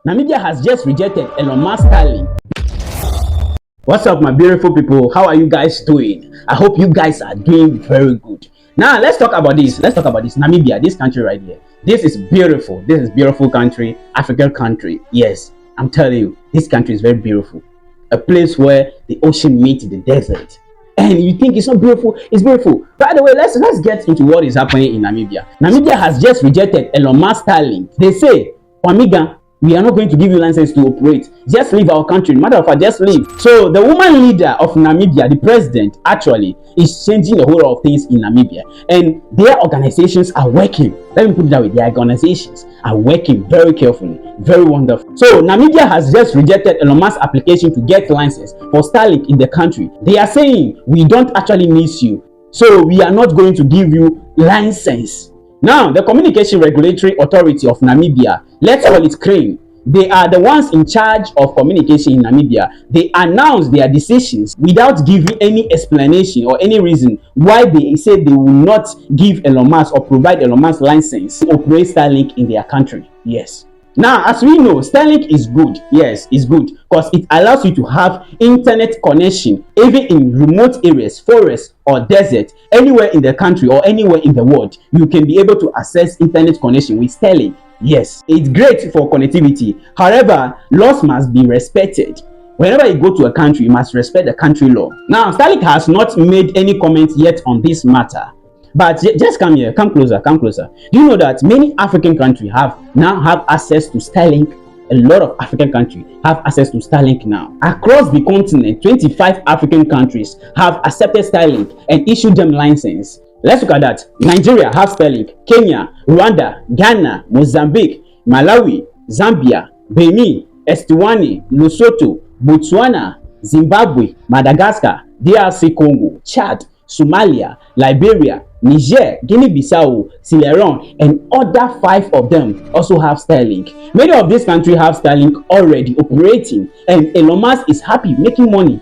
Namibia has just rejected Elonmusk Starlink. What's up, my beautiful people? How are you guys doing? I hope you guys are doing very good. Now let's talk about this. Namibia, this country right here. This is beautiful. This is beautiful country, African country. Yes, I'm telling you, this country is very beautiful. A place where the ocean meets the desert. And you think it's not beautiful? It's beautiful. By the way, let's get into what is happening in Namibia. Namibia has just rejected Elonmusk Starlink. They say, Wamiga, we are not going to give you license to operate. Just leave our country. Matter of fact, just leave. So the woman leader of Namibia, the president, actually is changing a whole lot of things in Namibia. And their organizations are working. Let me put it that way. Their organizations are working very carefully. Very wonderful. So Namibia has just rejected Elon Musk's application to get license for Starlink in the country. They are saying, we don't actually need you. So we are not going to give you license. Now, the Communication Regulatory Authority of Namibia, let's call it CRANE, they are the ones in charge of communication in Namibia. They announce their decisions without giving any explanation or any reason why they say they will not give Elon Musk or provide Elon Musk license to operate Starlink in their country. Yes. Now, as we know, Starlink is good. Yes, it's good because it allows you to have internet connection even in remote areas, forests or desert, anywhere in the country or anywhere in the world. You can be able to access internet connection with Starlink. Yes, it's great for connectivity. However, laws must be respected. Whenever you go to a country, you must respect the country law. Now, Starlink has not made any comments yet on this matter. But just come here, come closer. Do you know that many African countries now have access to Starlink? A lot of African countries have access to Starlink now. Across the continent, 25 African countries have accepted Starlink and issued them license. Let's look at that. Nigeria has Starlink, Kenya, Rwanda, Ghana, Mozambique, Malawi, Zambia, Benin, Eswatini, Lesotho, Botswana, Zimbabwe, Madagascar, DRC Congo, Chad, Somalia, Liberia, Niger, Guinea-Bissau, Sierra Leone, and other 5 of them also have Starlink. Many of these countries have Starlink already operating, and Elon Musk is happy making money.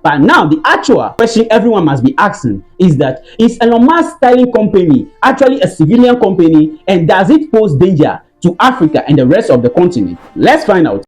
But now the actual question everyone must be asking is that, is Elon Musk Starlink company actually a civilian company, and does it pose danger to Africa and the rest of the continent? Let's find out.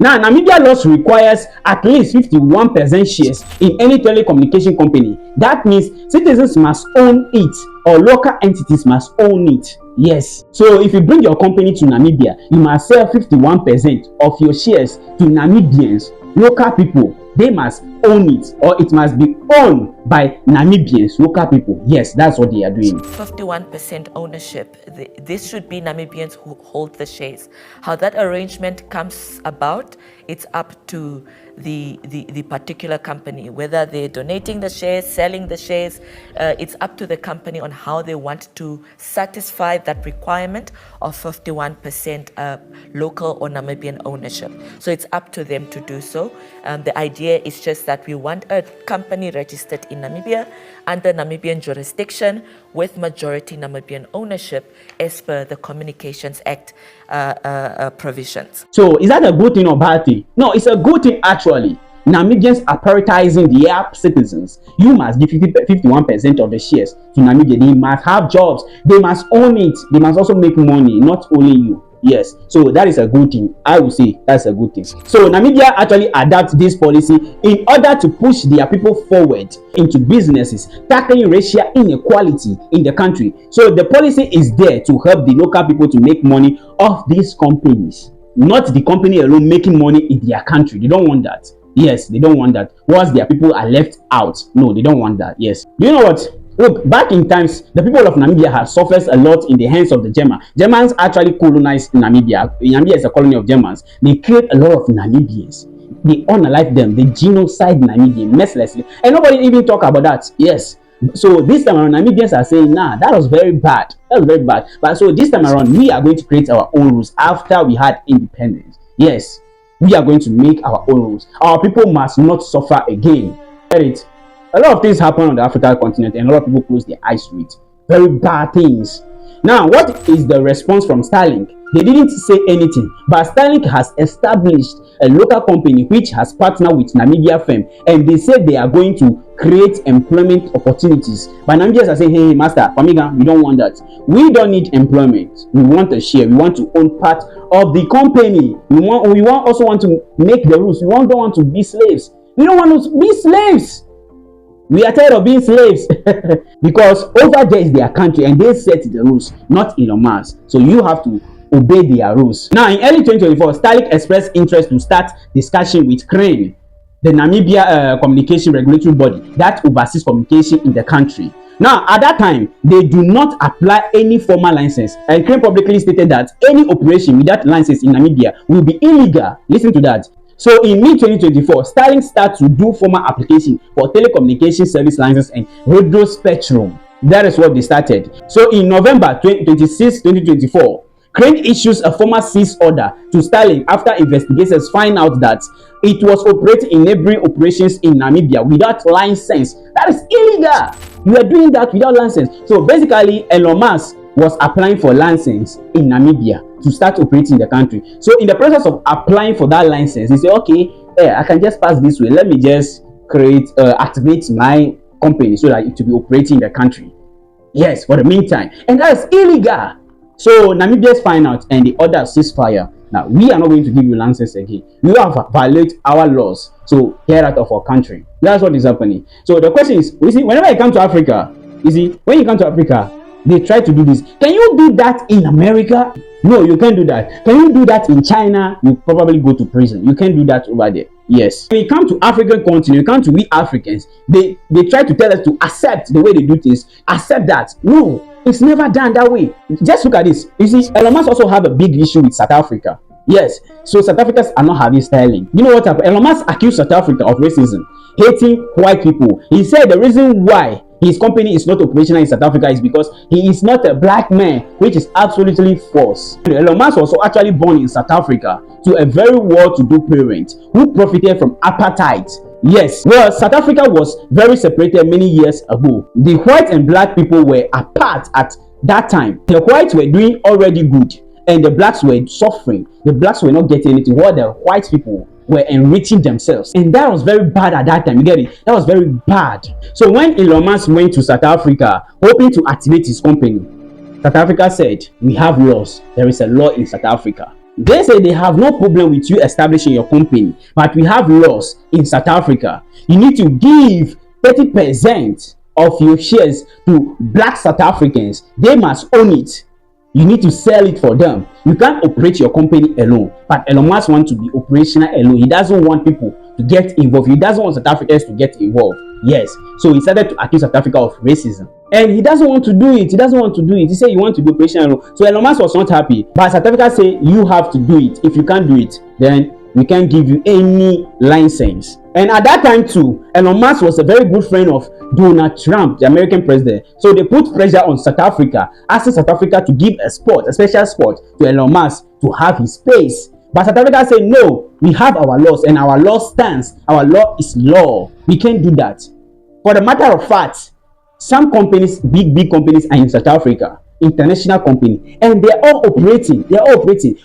Now, Namibia laws requires at least 51% shares in any telecommunication company. That means citizens must own it or local entities must own it. Yes. So if you bring your company to Namibia, you must sell 51% of your shares to Namibians, local people. They must own it, or it must be owned by Namibians, local people. Yes, that's what they are doing. 51% ownership. This should be Namibians who hold the shares. How that arrangement comes about, it's up to the particular company, whether they're donating the shares, selling the shares. It's up to the company on how they want to satisfy that requirement of 51% local or Namibian ownership. So it's up to them to do so. The idea is just that we want a company registered in Namibia under Namibian jurisdiction with majority Namibian ownership as per the Communications Act provisions. So is that a good thing or bad thing? No, it's a good thing actually. Namibians are prioritizing their citizens. You must give 51% of the shares to Namibia. They must have jobs. They must own it. They must also make money, not only you. Yes, so that is a good thing. I would say that's a good thing. So Namibia actually adapts this policy in order to push their people forward into businesses, tackling racial inequality in the country. So the policy is there to help the local people to make money off these companies, not the company alone making money in their country. They don't want that. Yes, they don't want that. Once their people are left out, no, they don't want that. Yes, do you know what? Look, back in times, the people of Namibia have suffered a lot in the hands of the Germans. Germans actually colonized Namibia. Namibia is a colony of Germans. They killed a lot of Namibians. They unalive them. They genocide Namibians mercilessly. And nobody even talk about that. Yes. So this time around, Namibians are saying, nah, that was very bad. That was very bad. But so this time around, we are going to create our own rules after we had independence. Yes. We are going to make our own rules. Our people must not suffer again. Get it? A lot of things happen on the African continent and a lot of people close their eyes to it. Very bad things. Now, what is the response from Starlink? They didn't say anything, but Starlink has established a local company which has partnered with Namibia firm, and they said they are going to create employment opportunities. But Namibians are saying, hey, master, Pamiga, we don't want that. We don't need employment. We want a share. We want to own part of the company. We also want to make the rules. We don't want to be slaves. We don't want to be slaves. We are tired of being slaves because over there is their country and they set the rules, not Elon Musk. So you have to obey their rules. Now, in early 2024, Starlink expressed interest to start discussion with Crane, the Namibia communication regulatory body that oversees communication in the country. Now, at that time, they do not apply any formal license, and Crane publicly stated that any operation without license in Namibia will be illegal. Listen to that. So in mid-2024, Starlink started to do formal application for telecommunication service license and radio spectrum. That is what they started. So in November 26, 2024, Crane issues a formal cease order to Starlink after investigators find out that it was operating in neighboring operations in Namibia without license. That is illegal. You are doing that without license. So basically, Elon Musk was applying for license in Namibia to start operating in the country. So in the process of applying for that license, he said, okay, I can just pass this way. Let me just activate my company so that it will be operating in the country. Yes, for the meantime. And that is illegal. So Namibians find out and the order ceasefire. Now, we are not going to give you license again. You have to violate our laws. So get out of our country. That's what is happening. So the question is, you see, whenever you come to Africa, you see, when you come to Africa, they try to do this. Can you do that in America? No, you can't do that. Can you do that in China? You probably go to prison. You can't do that over there. Yes. When you come to African continent, you come to we Africans, they try to tell us to accept the way they do things. Accept that. No, it's never done that way. Just look at this. You see, Elon Musk also have a big issue with South Africa. Yes. So South Africans are not having Starlink. You know what happened? Elon Musk accused South Africa of racism, hating white people. He said the reason why his company is not operational in South Africa is because he is not a black man, which is absolutely false. Elon Musk was actually born in South Africa to a very well-to-do parent who profited from apartheid. Yes, well, South Africa was very separated many years ago. The white and black people were apart at that time. The whites were doing already good, and the blacks were suffering. The blacks were not getting anything, while the white people were enriching themselves, and that was very bad at that time. You get it? That was very bad. So when Elon Musk went to South Africa hoping to activate his company, South Africa said, we have laws. There is a law in South Africa. They say they have no problem with you establishing your company, but we have laws in South Africa. You need to give 30% of your shares to black South Africans. They must own it. You need to sell it for them. You can't operate your company alone. But Elon Musk wants to be operational alone. He doesn't want people to get involved. He doesn't want South Africans to get involved. Yes. So he started to accuse South Africa of racism. And he doesn't want to do it. He doesn't want to do it. He said you want to be operational alone. So Elon Musk was not happy. But South Africa say you have to do it. If you can't do it, then we can't give you any license. And at that time too, Elon Musk was a very good friend of Donald Trump, the American president. So they put pressure on South Africa, asking South Africa to give a special spot to Elon Musk to have his space. But South Africa said, no, we have our laws and our law stands. Our law is law. We can't do that. For the matter of fact, some companies, big companies are in South Africa, international company, and they're all operating,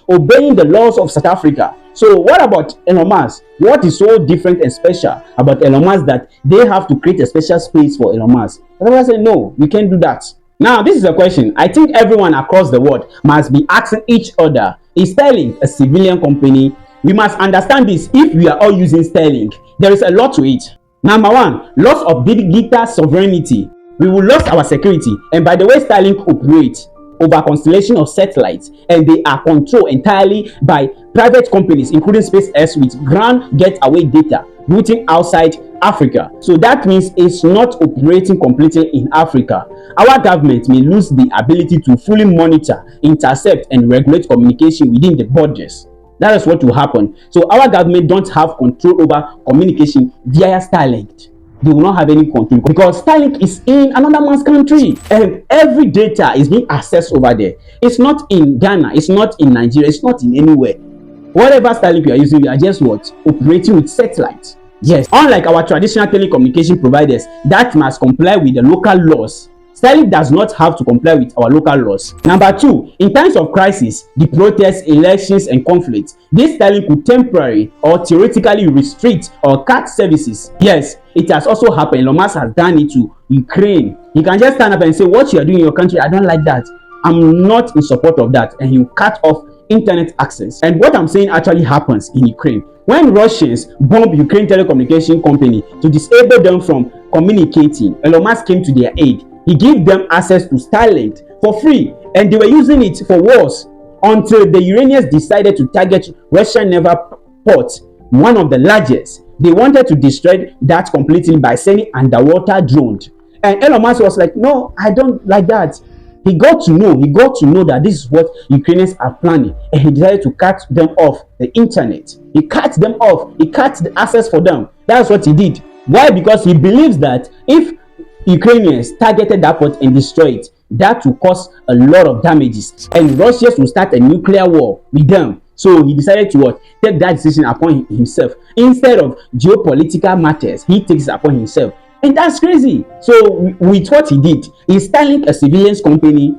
obeying the laws of South Africa. So what about Elon Musk? What is so different and special about Elon Musk that they have to create a special space for Elon Musk? I say no, we can't do that. Now, this is a question I think everyone across the world must be asking each other. Is Starlink a civilian company? We must understand this. If we are all using Starlink, there is a lot to it. Number one, loss of digital sovereignty. We will lose our security. And by the way, Starlink operates over constellation of satellites, and they are controlled entirely by private companies, including SpaceX, with ground getaway data routing outside Africa. So that means it's not operating completely in Africa. Our government may lose the ability to fully monitor, intercept, and regulate communication within the borders. That is what will happen. So our government don't have control over communication via Starlink. They will not have any control because Starlink is in another man's country, and every data is being accessed over there. It's not in Ghana, it's not in Nigeria, it's not in anywhere. Whatever Starlink you are using, we are just what? Operating with satellites. Yes, unlike our traditional telecommunication providers that must comply with the local laws, Starlink does not have to comply with our local laws. Number two, in times of crisis, the protests, elections, and conflicts, this Starlink could temporarily or theoretically restrict or cut services. Yes, it has also happened. Elon Musk has done it to Ukraine. He can just stand up and say, what you are doing in your country, I don't like that. I'm not in support of that. And he will cut off internet access. And what I'm saying actually happens in Ukraine. When Russians bomb Ukraine telecommunication company to disable them from communicating, Elon Musk came to their aid. He gave them access to Starlink for free, and they were using it for wars until the Iranians decided to target Russian naval port, one of the largest. They wanted to destroy that completely by sending underwater drones. And Elon Musk was like, no, I don't like that. He got to know that this is what Ukrainians are planning, and he decided to cut them off the internet. He cut them off. He cut the access for them. That's what he did. Why? Because he believes that if Ukrainians targeted that port and destroyed it, that will cause a lot of damages, and Russia will start a nuclear war with them. So he decided to what? Take that decision upon himself. Instead of geopolitical matters, he takes it upon himself. And that's crazy. So with what he did, is Starlink a civilian company?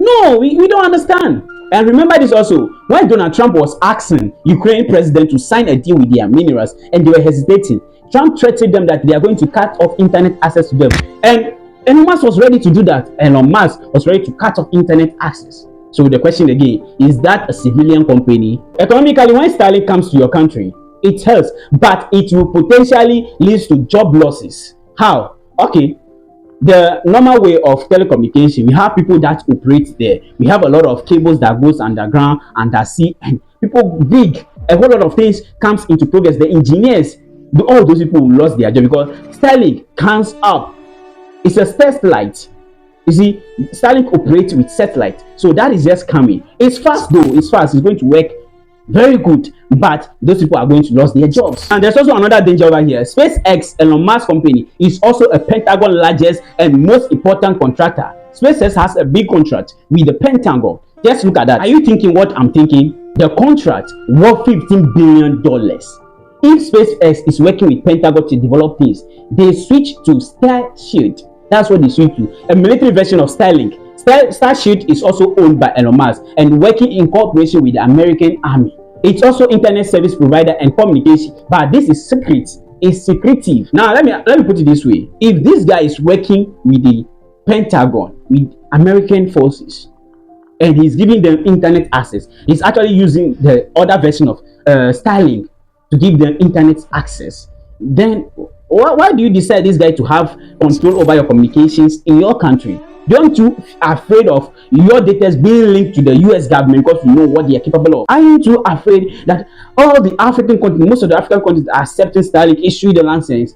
No, we don't understand. And remember this also, when Donald Trump was asking Ukraine president to sign a deal with their minerals and they were hesitating, Trump threatened them that they are going to cut off internet access to them. And Elon Musk was ready to do that. Elon Musk was ready to cut off internet access. So the question again, is that a civilian company? Economically, when Starlink comes to your country, it helps, but it will potentially lead to job losses. How? Okay, the normal way of telecommunication, we have people that operate there. We have a lot of cables that goes underground, undersea, and people big. A whole lot of things comes into progress. The engineers, all those people lost their job because Starlink comes up. It's a satellite. You see, Starlink operates with satellite, so that is just coming. It's fast though. It's fast. It's going to work very good, but those people are going to lose their jobs. And there's also another danger over here. SpaceX, Elon Musk company, is also a Pentagon largest and most important contractor. SpaceX has a big contract with the Pentagon. Just look at that. Are you thinking what I'm thinking? The contract worth $15 billion. If SpaceX is working with Pentagon to develop things, they switch to Starship. That's what they switch to, a military version of Starlink. Starship is also owned by Elon Musk and working in cooperation with the American Army. It's also internet service provider and communication, but this is secret. It's secretive. Now let me put it this way: if this guy is working with the Pentagon, with American forces, and he's giving them internet access, he's actually using the other version of Starlink to give them internet access. Then why do you decide this guy to have control over your communications in your country? Don't you afraid of your data being linked to the US government because you know what they are capable of? Aren't you afraid that all the African countries, most of the African countries are accepting Starlink, issue the license?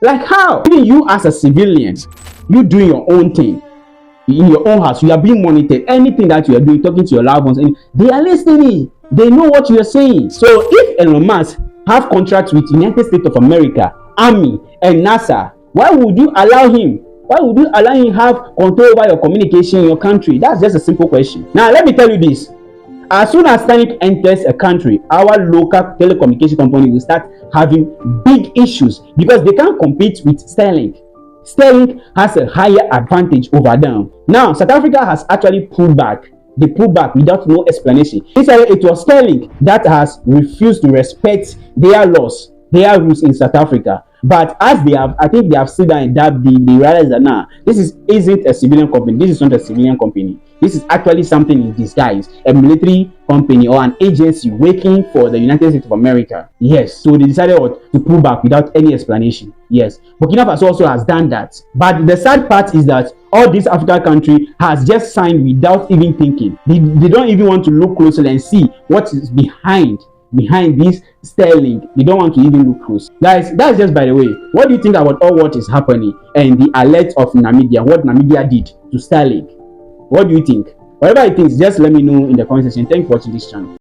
Like how? Even you as a civilian, you doing your own thing in your own house, you are being monitored. Anything that you are doing, talking to your loved ones, and they are listening. They know what you are saying. So if Elon Musk have contracts with United States of America, Army, and NASA, why would you allow him? Why would you allow him have control over your communication in your country? That's just a simple question. Now, let me tell you this. As soon as Starlink enters a country, our local telecommunication company will start having big issues because they can't compete with Starlink. Starlink has a higher advantage over them. Now, South Africa has actually pulled back. They pulled back without no explanation. Instead, it was Starlink that has refused to respect their laws, their rules in South Africa. But as they have, I think they have seen that in that they realize that now this isn't a civilian company. This is not a civilian company. This is actually something in disguise, a military company or an agency working for the United States of America. Yes, so they decided to pull back without any explanation. Yes, Burkina Faso also has done that. But the sad part is that all these African country has just signed without even thinking. They don't even want to look closely and see what is behind this Starlink. They don't want to even look close. Guys, that's just by the way. What do you think about all what is happening and the alert of Namibia, what Namibia did to Starlink? What do you think? Whatever it is, just let me know in the comment section. Thanks for watching this channel.